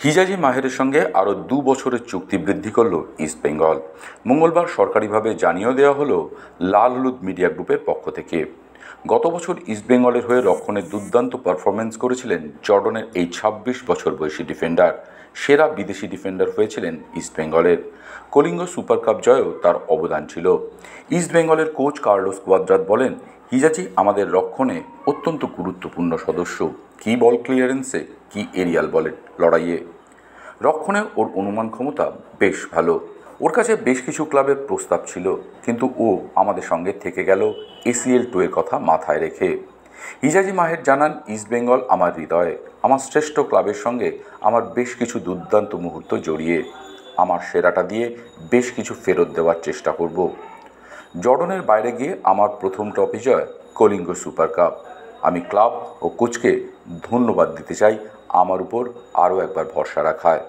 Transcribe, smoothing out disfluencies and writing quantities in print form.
হিজাজি মাহেরের সঙ্গে আরও 2 বছরের চুক্তি বৃদ্ধি করল ইস্টবেঙ্গল। মঙ্গলবার সরকারিভাবে জানিয়ে দেওয়া হলো লাল হলুদ মিডিয়া গ্রুপের পক্ষ থেকে। গত বছর ইস্টবেঙ্গলের হয়ে রক্ষণে দুর্দান্ত পারফরমেন্স করেছিলেন জর্ডনের এই ২৬ বছর বয়সী ডিফেন্ডার। সেরা বিদেশি ডিফেন্ডার হয়েছিলেন ইস্টবেঙ্গলের। কলিঙ্গ সুপার কাপ জয়েও তার অবদান ছিল। ইস্টবেঙ্গলের কোচ কার্লোস কোয়াদ্রাত বলেন, হিজাজি আমাদের রক্ষণে অত্যন্ত গুরুত্বপূর্ণ সদস্য। কি বল ক্লিয়ারেন্সে, কি এরিয়াল বলের লড়াইয়ে। রক্ষণে ওর অনুমান ক্ষমতা বেশ ভালো। ওর কাছে বেশ কিছু ক্লাবের প্রস্তাব ছিল, কিন্তু ও আমাদের সঙ্গে থেকে গেল ACL2 এর কথা মাথায় রেখে। হিজাজি মাহের জানান, ইস্টবেঙ্গল আমার হৃদয়ে, আমার শ্রেষ্ঠ ক্লাবের সঙ্গে আমার বেশ কিছু দুর্দান্ত মুহূর্ত জড়িয়ে। আমার সেরাটা দিয়ে বেশ কিছু ফেরত দেওয়ার চেষ্টা করব। জর্ডনের বাইরে গিয়ে আমার প্রথম ট্রফি জয় কলিঙ্গ সুপার কাপ। আমি ক্লাব ও কোচকে ধন্যবাদ দিতে চাই আমার উপর আরও একবার ভরসা রাখায়।